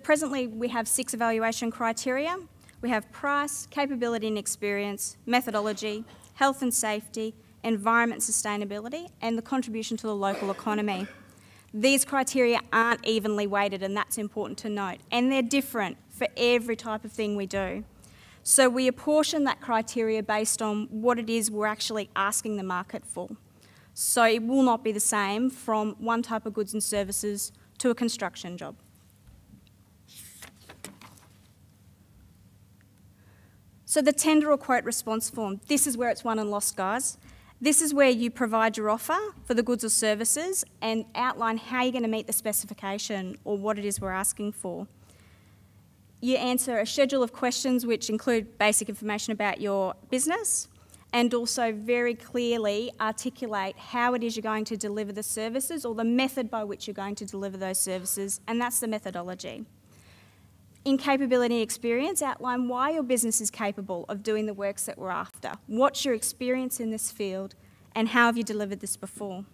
Presently we have 6 evaluation criteria. We have price, capability and experience, methodology, health and safety, environment and sustainability, and the contribution to the local economy. These criteria aren't evenly weighted, and that's important to note, and they're different for every type of thing we do. So we apportion that criteria based on what it is we're actually asking the market for. So it will not be the same from one type of goods and services to a construction job. So the tender or quote response form, this is where it's won and lost, guys. This is where you provide your offer for the goods or services and outline how you're going to meet the specification or what it is we're asking for. You answer a schedule of questions which include basic information about your business and also very clearly articulate how it is you're going to deliver the services or the method by which you're going to deliver those services, and that's the methodology. In capability and experience, outline why your business is capable of doing the works that we're after. What's your experience in this field and how have you delivered this before?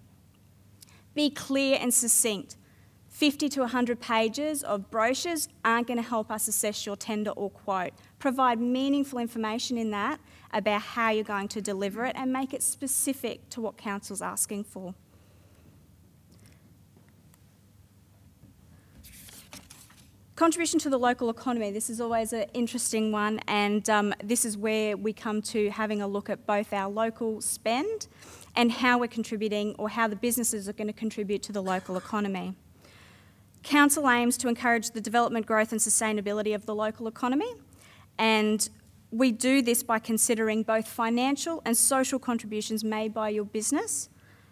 Be clear and succinct. 50 to 100 pages of brochures aren't going to help us assess your tender or quote. Provide meaningful information in that about how you're going to deliver it and make it specific to what council's asking for. Contribution to the local economy, this is always an interesting one, and this is where we come to having a look at both our local spend and how we're contributing or how the businesses are going to contribute to the local economy. Council aims to encourage the development, growth and sustainability of the local economy, and we do this by considering both financial and social contributions made by your business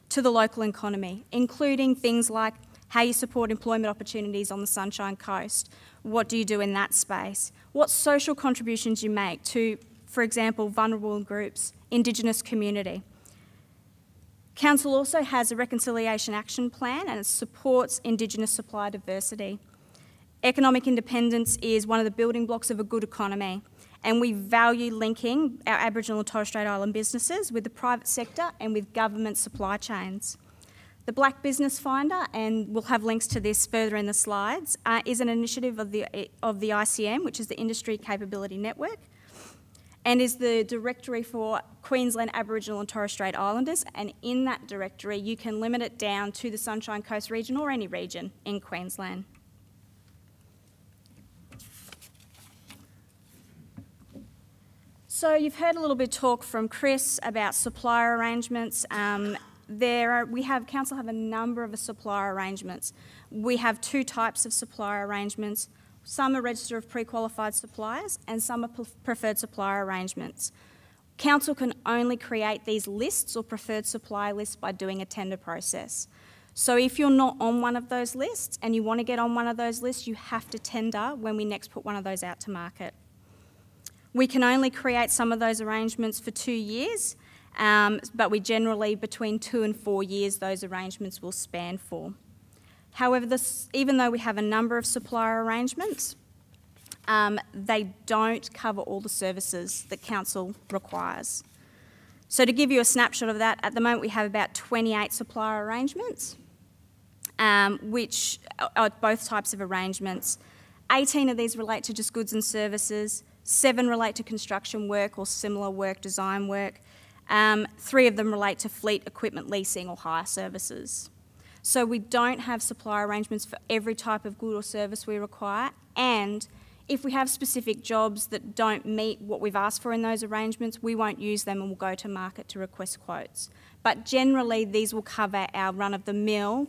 to the local economy, including things like how you support employment opportunities on the Sunshine Coast. What do you do in that space? What social contributions you make to, for example, vulnerable groups, Indigenous community. Council also has a reconciliation action plan and it supports Indigenous supply diversity. Economic independence is one of the building blocks of a good economy, and we value linking our Aboriginal and Torres Strait Island businesses with the private sector and with government supply chains. The Black Business Finder, and we'll have links to this further in the slides, is an initiative of the ICM, which is the Industry Capability Network, and is the directory for Queensland Aboriginal and Torres Strait Islanders, and in that directory you can limit it down to the Sunshine Coast region or any region in Queensland. So you've heard a little bit of talk from Chris about supplier arrangements. Council have a number of supplier arrangements. We have 2 types of supplier arrangements. Some are register of pre-qualified suppliers and some are preferred supplier arrangements. Council can only create these lists or preferred supplier lists by doing a tender process. So if you're not on one of those lists and you want to get on one of those lists, you have to tender when we next put one of those out to market. We can only create some of those arrangements for 2 years, but we generally, between 2 and 4 years, those arrangements will span for. However, even though we have a number of supplier arrangements, they don't cover all the services that council requires. So to give you a snapshot of that, at the moment we have about 28 supplier arrangements, which are both types of arrangements. 18 of these relate to just goods and services, 7 relate to construction work or similar work, design work, 3 of them relate to fleet equipment leasing or hire services. So we don't have supplier arrangements for every type of good or service we require, and if we have specific jobs that don't meet what we've asked for in those arrangements, we won't use them and we'll go to market to request quotes. But generally, these will cover our run-of-the-mill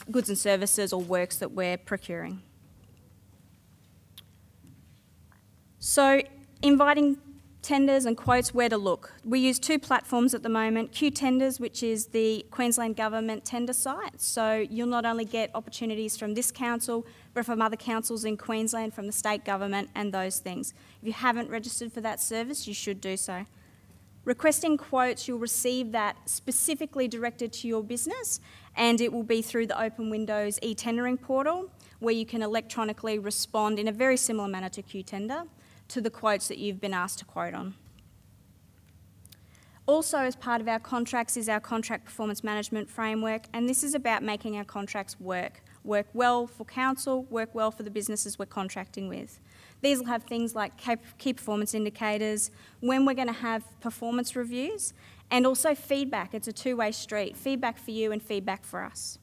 goods and services or works that we're procuring. So, inviting tenders and quotes, where to look. We use 2 platforms at the moment, Q Tenders, which is the Queensland Government tender site. So you'll not only get opportunities from this council, but from other councils in Queensland, from the state government and those things. If you haven't registered for that service, you should do so. Requesting quotes, you'll receive that specifically directed to your business, and it will be through the Open Windows e-tendering portal, where you can electronically respond in a very similar manner to Q Tender to the quotes that you've been asked to quote on. Also, as part of our contracts is our contract performance management framework, and this is about making our contracts work well for council, work well for the businesses we're contracting with. These will have things like key performance indicators, when we're going to have performance reviews, and also feedback. It's a two-way street, feedback for you and feedback for us.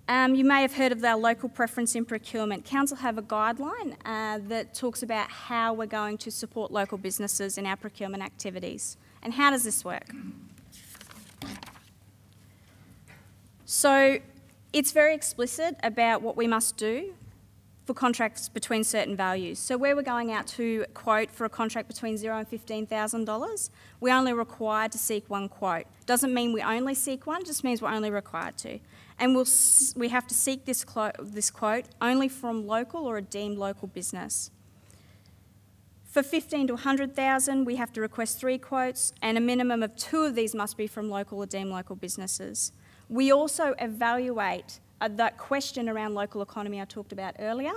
You may have heard of our local preference in procurement. Council have a guideline that talks about how we're going to support local businesses in our procurement activities. And how does this work? So it's very explicit about what we must do for contracts between certain values. So where we're going out to quote for a contract between $0 and $15,000, we're only required to seek 1 quote. Doesn't mean we only seek 1, just means we're only required to. And we have to seek this quote only from local or a deemed local business. For 15 to 100,000, we have to request 3 quotes, and a minimum of 2 of these must be from local or deemed local businesses. We also evaluate that question around local economy I talked about earlier,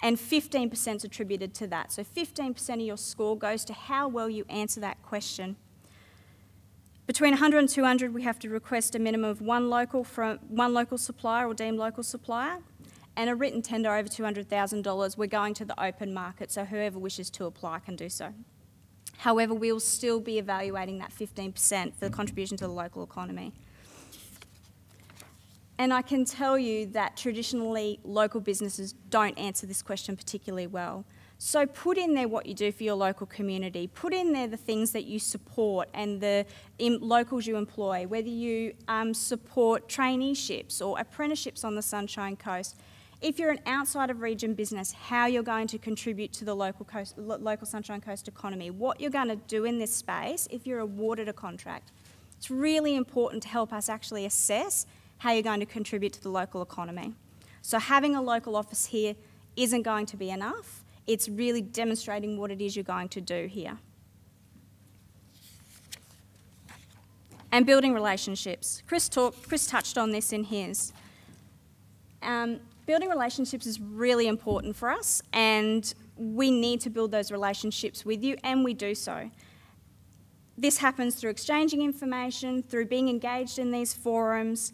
and 15% is attributed to that. So 15% of your score goes to how well you answer that question. Between 100 and 200, we have to request a minimum of one local supplier or deemed local supplier, and a written tender over $200,000, we're going to the open market, so whoever wishes to apply can do so. However, we will still be evaluating that 15% for the contribution to the local economy. And I can tell you that traditionally local businesses don't answer this question particularly well. So put in there what you do for your local community. Put in there the things that you support and the locals you employ, whether you support traineeships or apprenticeships on the Sunshine Coast. If you're an outside of region business, how you're going to contribute to the local Sunshine Coast economy, what you're going to do in this space if you're awarded a contract. It's really important to help us actually assess how you're going to contribute to the local economy. So having a local office here isn't going to be enough. It's really demonstrating what it is you're going to do here. And building relationships. Chris touched on this in his. Building relationships is really important for us, and we need to build those relationships with you, and we do so. This happens through exchanging information, through being engaged in these forums,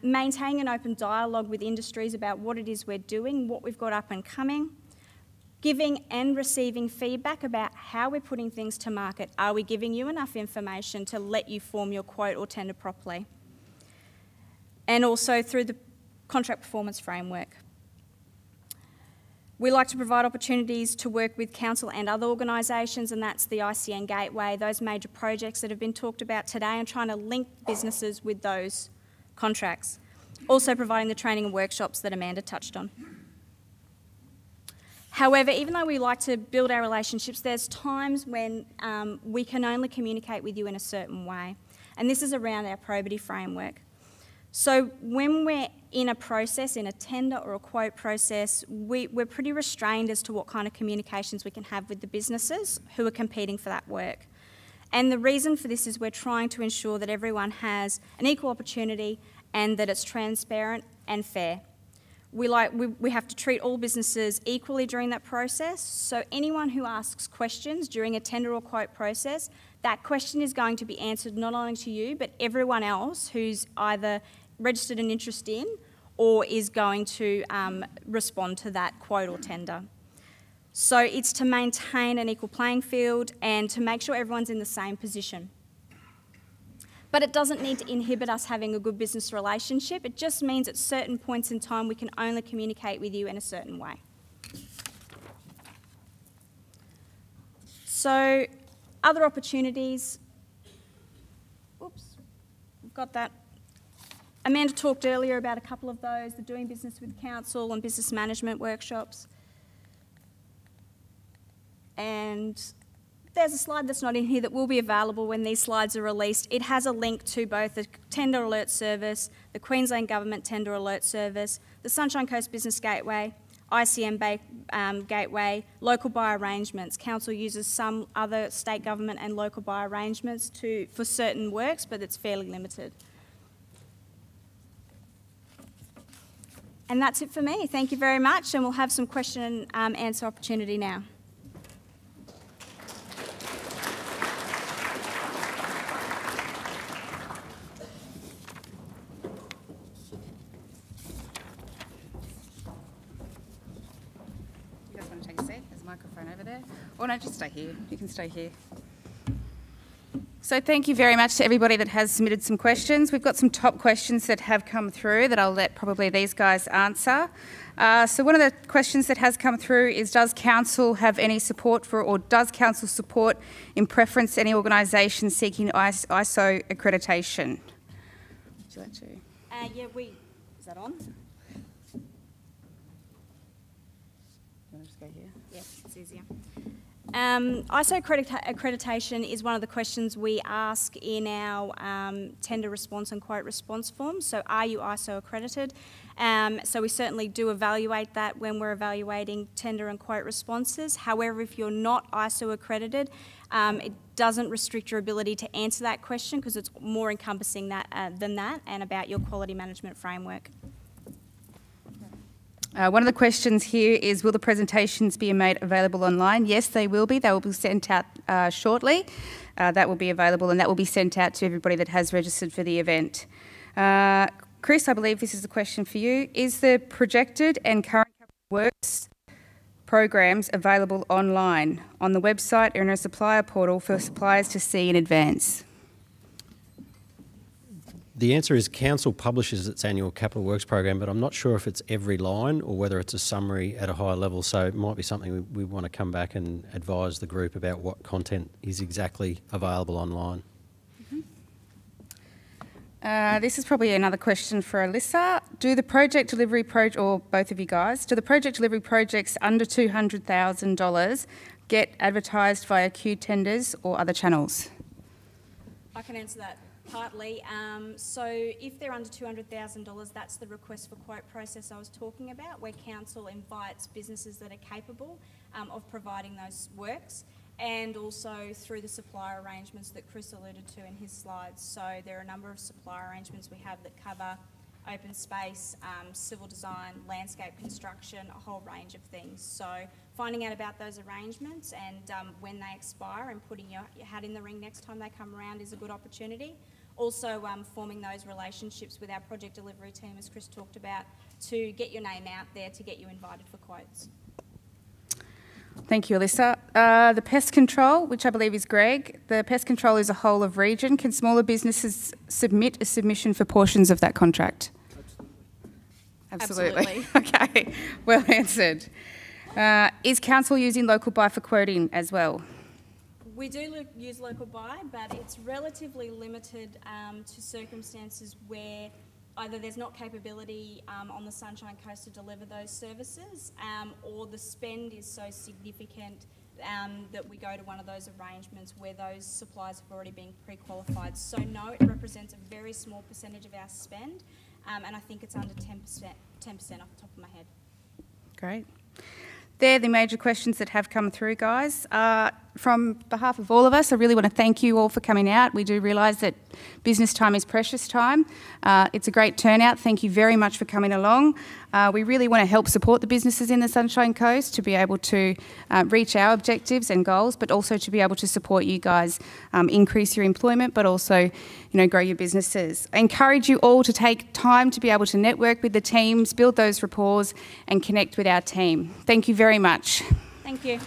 maintaining an open dialogue with industries about what it is we're doing, what we've got up and coming, giving and receiving feedback about how we're putting things to market. Are we giving you enough information to let you form your quote or tender properly? And also through the contract performance framework. We like to provide opportunities to work with council and other organisations, and that's the ICN Gateway, those major projects that have been talked about today, and trying to link businesses with those contracts. Also providing the training and workshops that Amanda touched on. However, even though we like to build our relationships, there's times when we can only communicate with you in a certain way, and this is around our probity framework. So when we're in a process, in a tender or a quote process, we're pretty restrained as to what kind of communications we can have with the businesses who are competing for that work. And the reason for this is we're trying to ensure that everyone has an equal opportunity and that it's transparent and fair. We have to treat all businesses equally during that process, so anyone who asks questions during a tender or quote process, that question is going to be answered not only to you, but everyone else who's either registered an interest in or is going to respond to that quote or tender. So it's to maintain an equal playing field and to make sure everyone's in the same position. But it doesn't need to inhibit us having a good business relationship. It just means at certain points in time we can only communicate with you in a certain way. So, other opportunities. Oops, we've got that. Amanda talked earlier about a couple of those, the Doing Business with Council and business management workshops. And there's a slide that's not in here that will be available when these slides are released. It has a link to both the Tender Alert Service, the Queensland Government Tender Alert Service, the Sunshine Coast Business Gateway, ICM Gateway, local buy arrangements. Council uses some other state government and local buy arrangements for certain works, but it's fairly limited. And that's it for me. Thank you very much, and we'll have some question and answer opportunity now. Microphone over there. Or no, just stay here. You can stay here. So thank you very much to everybody that has submitted some questions. We've got some top questions that have come through that I'll let probably these guys answer. So one of the questions that has come through is, does Council have any support for, or does Council support in preference any organisation seeking ISO accreditation? Would you like to? Yeah, is that on? You want to just go here? Yeah, it's easier. ISO accreditation is one of the questions we ask in our tender response and quote response forms. So are you ISO accredited? So we certainly do evaluate that when we're evaluating tender and quote responses. However, if you're not ISO accredited, it doesn't restrict your ability to answer that question because it's more encompassing than that and about your quality management framework. One of the questions here is, will the presentations be made available online? Yes, they will be. They will be sent out shortly. That will be available, and that will be sent out to everybody that has registered for the event. Chris, I believe this is a question for you. Is the projected and current capital works programs available online on the website or in a supplier portal for suppliers to see in advance? The answer is Council publishes its annual capital works program, but I'm not sure if it's every line or whether it's a summary at a higher level. So it might be something we want to come back and advise the group about what content is exactly available online. This is probably another question for Alyssa. Do the project delivery or both of you guys, do the project delivery projects under $200,000 get advertised via queue tenders or other channels? I can answer that partly. So if they're under $200,000, that's the request for quote process I was talking about, where Council invites businesses that are capable of providing those works, and also through the supplier arrangements that Chris alluded to in his slides. So there are a number of supplier arrangements we have that cover open space, civil design, landscape construction, a whole range of things. So finding out about those arrangements and when they expire and putting your hat in the ring next time they come around is a good opportunity. Also forming those relationships with our project delivery team, as Chris talked about, to get your name out there, to get you invited for quotes. Thank you, Alyssa. The pest control, which I believe is Greg, the pest control is a whole of region. Can smaller businesses submit a submission for portions of that contract? Absolutely. Okay, well answered. Is Council using local buy for quoting as well? We do use local buy, but it's relatively limited to circumstances where either there's not capability on the Sunshine Coast to deliver those services, or the spend is so significant that we go to one of those arrangements where those suppliers have already been pre-qualified. So no, it represents a very small percentage of our spend, and I think it's under 10% off the top of my head. Great. They're the major questions that have come through, guys. from behalf of all of us, I really want to thank you all for coming out. We do realise that business time is precious time. It's a great turnout. Thank you very much for coming along. We really want to help support the businesses in the Sunshine Coast to be able to reach our objectives and goals, but also to be able to support you guys, increase your employment, but also, grow your businesses. I encourage you all to take time to be able to network with the teams, build those rapports, and connect with our team. Thank you very much. Thank you.